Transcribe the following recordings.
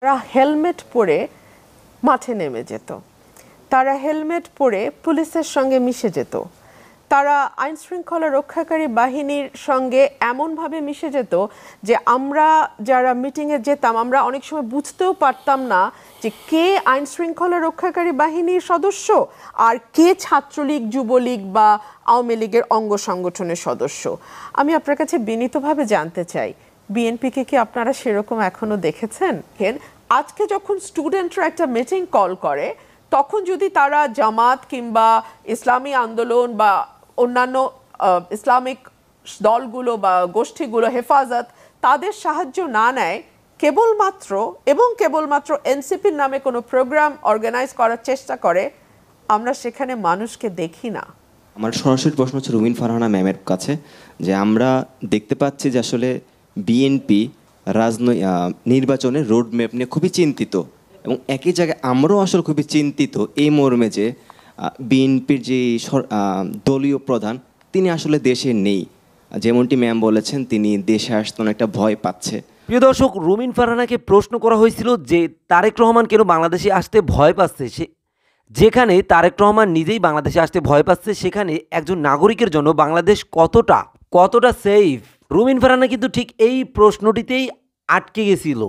তারা হেলমেট পরে মাঠে নেমে যেত, তারা হেলমেট পরে পুলিশের সঙ্গে মিশে যেত, তারা আইন শৃঙ্খলা রক্ষাকারী বাহিনীর সঙ্গে এমনভাবে মিশে যেত যে আমরা যারা মিটিংয়ে যেতাম আমরা অনেক সময় বুঝতেও পারতাম না যে কে আইন শৃঙ্খলা রক্ষাকারী বাহিনীর সদস্য আর কে ছাত্রলীগ, যুবলীগ বা আওয়ামী লীগের অঙ্গ সংগঠনের সদস্য। আমি আপনার কাছে বিনীতভাবে জানতে চাই, বিএনপিকে কি আপনারা সেরকম এখনো দেখেছেন? আজকে যখন স্টুডেন্টরা একটা মিটিং কল করে তখন যদি তারা জামাত কিংবা ইসলামী আন্দোলন বা অন্যান্য ইসলামিক দলগুলো বা গোষ্ঠীগুলো, হেফাজত, তাদের সাহায্য না নেয়, কেবলমাত্র এনসিপির নামে কোনো প্রোগ্রাম অর্গানাইজ করার চেষ্টা করে, আমরা সেখানে মানুষকে দেখি না। আমার সরাসরি প্রশ্ন হচ্ছে রুমিন ফারহানা ম্যামের কাছে, যে আমরা দেখতে পাচ্ছি যে আসলে বিএনপি নির্বাচনের রোড ম্যাপ নিয়ে খুবই চিন্তিত, এবং একই জায়গায় আমরাও আসলে খুবই চিন্তিত এই মর্মে যে বিএনপির যে দলীয় প্রধান তিনি আসলে দেশে নেই। যেমনটি ম্যাম বলেছেন, তিনি দেশে আসতে অনেকটা ভয় পাচ্ছে। প্রিয় দর্শক, রুমিন ফারহানাকে প্রশ্ন করা হয়েছিল যে তারেক রহমান কেন বাংলাদেশে আসতে ভয় পাচ্ছে। যেখানে তারেক রহমান নিজেই বাংলাদেশে আসতে ভয় পাচ্ছে, সেখানে একজন নাগরিকের জন্য বাংলাদেশ কতটা সেফ? রুমিন ফারহানা কিন্তু ঠিক এই প্রশ্নটিতেই আটকে গেছিল।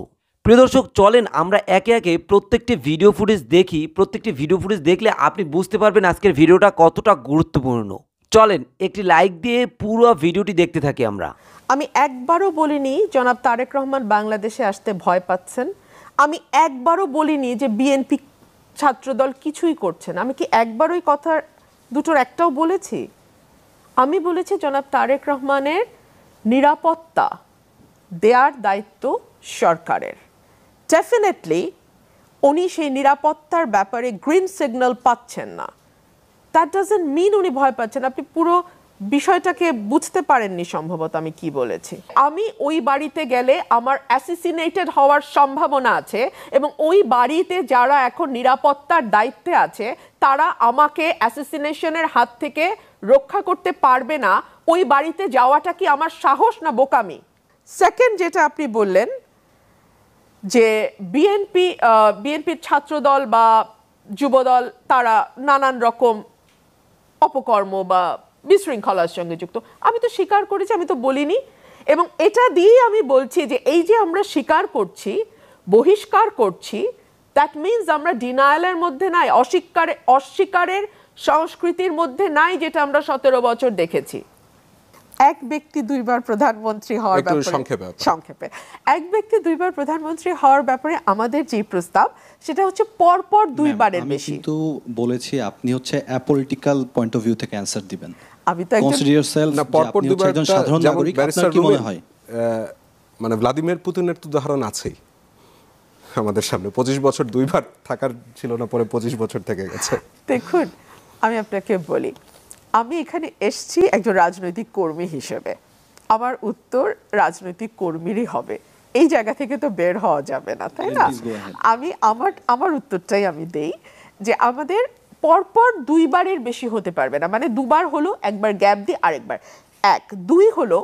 প্রিয় দর্শক, চলেন আমরা একে একে প্রত্যেকটি ভিডিও ফুটেজ দেখি। প্রত্যেকটি ভিডিও ফুটেজ দেখলে আপনি বুঝতে পারবেন আজকের ভিডিওটা কতটা গুরুত্বপূর্ণ। চলেন একটি লাইক দিয়ে পুরো ভিডিওটি দেখতে থাকি আমরা। আমি একবারও বলিনি জনাব তারেক রহমান বাংলাদেশে আসতে ভয় পাচ্ছেন। আমি একবারও বলিনি যে বিএনপি ছাত্রদল কিছুই করছে না। আমি কি একবারই কথা দুটোর একটাও বলেছি? আমি বলেছি জনাব তারেক রহমানের নিরাপত্তা দেওয়ার দায়িত্ব সরকারের। ডেফিনেটলি উনি সেই নিরাপত্তার ব্যাপারে গ্রিন সিগন্যাল পাচ্ছেন না। দ্যাট ডাজন্ট মিন উনি ভয় পাচ্ছেন। আপনি পুরো বিষয়টাকে বুঝতে পারেননি সম্ভবত আমি কি বলেছি। আমি ওই বাড়িতে গেলে আমার অ্যাসিসিনেটেড হওয়ার সম্ভাবনা আছে, এবং ওই বাড়িতে যারা এখন নিরাপত্তার দায়িত্বে আছে তারা আমাকে অ্যাসিসিনেশনের হাত থেকে রক্ষা করতে পারবে না। ওই বাড়িতে যাওয়াটা কি আমার সাহস না বোকামি? সেকেন্ড, যেটা আপনি বললেন যে বিএনপির ছাত্রদল বা যুবদল তারা নানান রকম অপকর্ম বা বিশৃঙ্খলার সঙ্গে যুক্ত, আমি তো স্বীকার করেছি, আমি তো বলিনি। এবং এটা দিয়ে আমি বলছি যে এই যে আমরা স্বীকার করছি, বহিষ্কার করছি, দ্যাট মিনস আমরা ডিনায়ালের মধ্যে নাই, অস্বীকারের সংস্কৃতির মধ্যে নাই, যেটা আমরা 17 বছর দেখেছি। এক ব্যক্তি দুইবার প্রধানমন্ত্রী হওয়ার ব্যাপারে, সংক্ষেপে, এক ব্যক্তি দুইবার প্রধানমন্ত্রী হওয়ার ব্যাপারে আমাদের যে প্রস্তাব, সেটা হচ্ছে পরপর দুইবারের বেশি। আমি কিন্তু বলেছি আপনি হচ্ছে অ্যাপলিটিক্যাল পয়েন্ট অফ ভিউ থেকে অ্যানসার দিবেন। আমি তো পরপর দুইবার একজন সাধারণ নাগরিক, আপনার কি মনে হয়? মানে ভ্লাদিমির পুতিনের তো উদাহরণ আছেই আমাদের সামনে। 25 বছর দুইবার থাকার ছিল না, পরে 25 বছর থেকে গেছে। দেখুন, আমি আপনাকে বলি, আমি এখানে এসেছি একজন রাজনৈতিক কর্মী হিসেবে। আমার উত্তর রাজনৈতিক কর্মীরই হবে, এই জায়গা থেকে তো বের হওয়া যাবে না, তাই না? আমি আমার উত্তরটাই আমি দেই যে আমাদের পরপর দুইবারের বেশি হতে পারবে না। মানে দুবার হলো, একবার গ্যাপ দিয়ে আরেকবার। দুই হলো,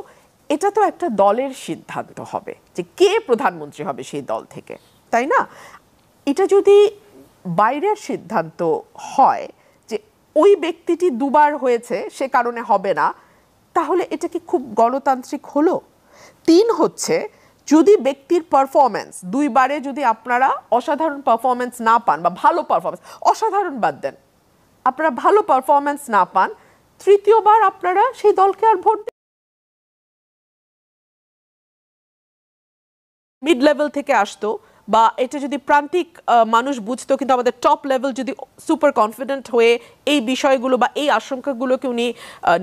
এটা তো একটা দলের সিদ্ধান্ত হবে যে কে প্রধানমন্ত্রী হবে সেই দল থেকে, তাই না? এটা যদি বাইরের সিদ্ধান্ত হয় যে ওই ব্যক্তিটি দুবার হয়েছে সে কারণে হবে না, তাহলে এটা কি খুব গণতান্ত্রিক হলো? 3 হচ্ছে, যদি ব্যক্তির পারফরমেন্স দুইবারে যদি আপনারা অসাধারণ পারফরমেন্স না পান, বা ভালো পারফরমেন্স, অসাধারণ বাদ দেন, আপনারা ভালো পারফরমেন্স না পান, তৃতীয়বার আপনারা সেই দলকে আর ভোট মিড লেভেল থেকে আসতো, বা এটা যদি প্রান্তিক মানুষ বুঝতো, কিন্তু আমাদের টপ লেভেল যদি সুপার কনফিডেন্ট হয়ে এই বিষয়গুলো বা এই আশঙ্কাগুলোকে উনি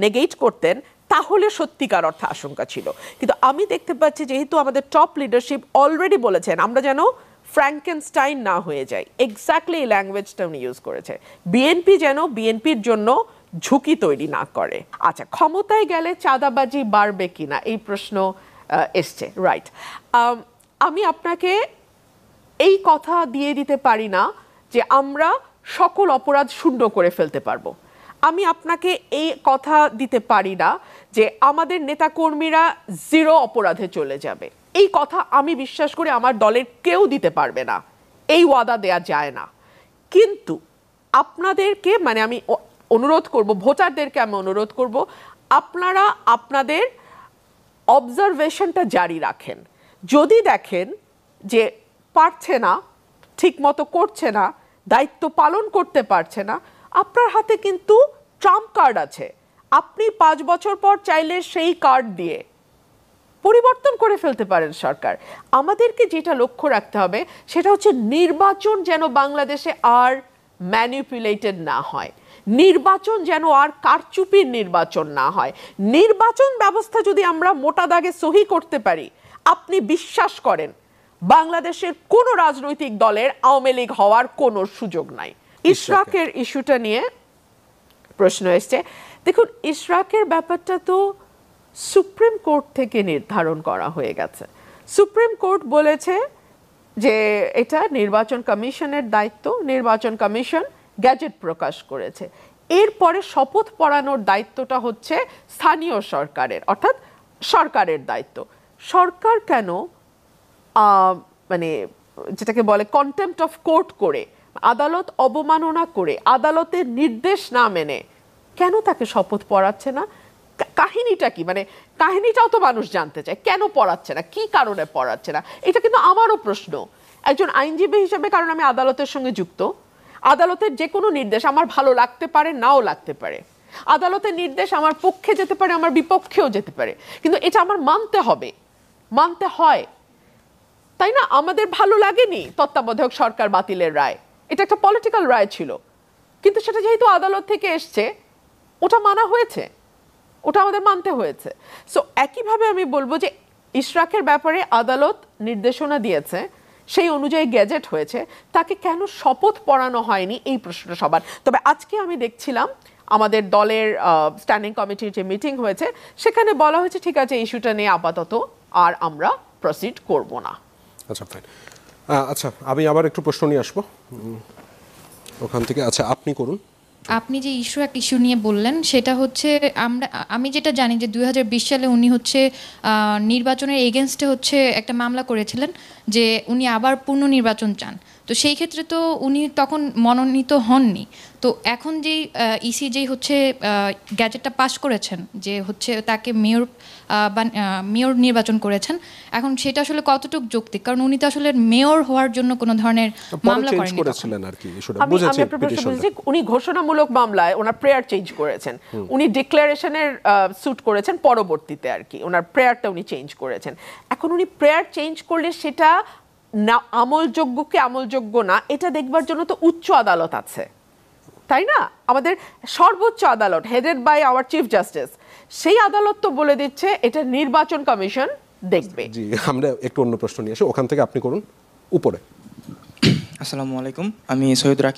নেগেট করতেন, তাহলে সত্যিকার অর্থে আশঙ্কা ছিল। কিন্তু আমি দেখতে পাচ্ছি যেহেতু আমাদের টপ লিডারশিপ অলরেডি বলেছেন আমরা যেন ফ্র্যাঙ্কেনস্টাইন না হয়ে যাই, এক্স্যাক্টলি এই ল্যাঙ্গুয়েজটা উনি ইউজ করেছে, বিএনপি যেন বিএনপির জন্য ঝুঁকি তৈরি না করে। আচ্ছা, ক্ষমতায় গেলে চাঁদাবাজি বাড়বে কিনা এই প্রশ্ন এসছে, রাইট। আমি আপনাকে এই কথা দিয়ে দিতে পারি না যে আমরা সকল অপরাধ শূন্য করে ফেলতে পারবো। আমি আপনাকে এই কথা দিতে পারি না যে আমাদের নেতাকর্মীরা 0 অপরাধে চলে যাবে। এই কথা আমি বিশ্বাস করি আমার দলের কেউ দিতে পারবে না, এই ওয়াদা দেয়া যায় না। কিন্তু আপনাদেরকে মানে আমি অনুরোধ করব, ভোটারদেরকে আমি অনুরোধ করব, আপনারা আপনাদের অবজারভেশনটা জারি রাখেন। যদি দেখেন যে পারছে না, ঠিক মতো করছে না, দায়িত্ব পালন করতে পারছে না, আপনার হাতে কিন্তু ট্রাম্প কার্ড আছে। আপনি 5 বছর পর চাইলে সেই কার্ড দিয়ে পরিবর্তন করে ফেলতে পারেন সরকার। আমাদেরকে যেটা লক্ষ্য রাখতে হবে সেটা হচ্ছে নির্বাচন যেন বাংলাদেশে আর ম্যানিপুলেটেড না হয়, নির্বাচন যেন আর কারচুপির নির্বাচন না হয়। নির্বাচন ব্যবস্থা যদি আমরা মোটা দাগে সহি করতে পারি, আপনি বিশ্বাস করেন বাংলাদেশের কোনো রাজনৈতিক দলের আওয়ামী লীগ হওয়ার কোনো সুযোগ নাই। ইশরাকের ইস্যুটা নিয়ে প্রশ্ন এসছে। দেখুন, ইশরাকের ব্যাপারটা তো সুপ্রিম কোর্ট থেকে নির্ধারণ করা হয়ে গেছে। সুপ্রিম কোর্ট বলেছে যে এটা নির্বাচন কমিশনের দায়িত্ব, নির্বাচন কমিশন গ্যাজেট প্রকাশ করেছে। এরপরে শপথ পড়ানোর দায়িত্বটা হচ্ছে স্থানীয় সরকারের, অর্থাৎ সরকারের দায়িত্ব। সরকার কেন মানে যেটাকে বলে কন্টেম্পট অফ কোর্ট করে, আদালত অবমাননা করে, আদালতের নির্দেশ না মেনে কেন তাকে শপথ পড়াচ্ছে না? কাহিনীটা কি? মানে কাহিনীটাও তো মানুষ জানতে চায়, কেন পড়াচ্ছে না, কি কারণে পড়াচ্ছে না। এটা কিন্তু আমারও প্রশ্ন একজন আইনজীবী হিসেবে, কারণ আমি আদালতের সঙ্গে যুক্ত। আদালতের যে কোনো নির্দেশ আমার ভালো লাগতে পারে, নাও লাগতে পারে। আদালতের নির্দেশ আমার পক্ষে যেতে পারে, আমার বিপক্ষেও যেতে পারে, কিন্তু এটা আমার মানতে হবে, মানতে হয়, তাই না? আমাদের ভালো লাগেনি তত্ত্বাবধায়ক সরকার বাতিলের রায়, এটা একটা পলিটিক্যাল রায় ছিল, কিন্তু সেটা যেহেতু আদালত থেকে এসছে ওটা মানা হয়েছে, ওটা আমাদের মানতে হয়েছে। সো একইভাবে আমি বলবো যে ইশরাকের ব্যাপারে আদালত নির্দেশনা দিয়েছে, সেই অনুযায়ী গ্যাজেট হয়েছে, তাকে কেন শপথ পড়ানো হয়নি এই প্রশ্নটা সবার। তবে আজকে আমি দেখছিলাম আমাদের দলের স্ট্যান্ডিং কমিটির যে মিটিং হয়েছে সেখানে বলা হয়েছে ঠিক আছে ইস্যুটা নিয়ে আপাতত আর আমরা প্রসিড করব না। আচ্ছা ফাইন। আচ্ছা আমি আবার একটু প্রশ্ন নিয়ে আসবো ওখান থেকে। আচ্ছা আপনি করুন। আপনি যে একটা ইস্যু নিয়ে বললেন সেটা হচ্ছে আমি যেটা জানি যে 2020 সালে উনি হচ্ছে নির্বাচনের এগেনস্টে হচ্ছে একটা মামলা করেছিলেন যে উনি আবার পুনর্নির্বাচন চান। তো সেই ক্ষেত্রে তো উনি তখন মনোনীত হননি। তো এখন যেই ইসি যেই হচ্ছে গ্যাজেটটা পাস করেছেন যে হচ্ছে তাকে মেয়র নির্বাচন করেছেন, এখন সেটা আসলে কতটুকু যৌক্তিক? কারণ উনি তো আসলে মেয়র হওয়ার জন্য কোনো ধরনের মামলা করেছিলেন আর কি। উনি ঘোষণামূলক মামলায় ওনার প্রেয়ার চেঞ্জ করেছেন, উনি ডিক্লারেশনের স্যুট করেছেন পরবর্তীতে আর কি, ওনার প্রেয়ারটা উনি চেঞ্জ করেছেন। এখন উনি প্রেয়ার চেঞ্জ করলে সেটা না আমলযোগ্য কি আমলযোগ্য না এটা দেখবার জন্য তো উচ্চ আদালত আছে, তাই না? আমাদের সর্বোচ্চ আদালত headed by our chief justice, সেই আদালত তো বলে দিচ্ছে এটা নির্বাচন কমিশন দেখবে। জি আমরা একটু অন্য প্রশ্ন নিয়ে আসি, ওখান থেকে আপনি করুন উপরে। আসসালামু আলাইকুম, আমি সৈয়দ রাকিব।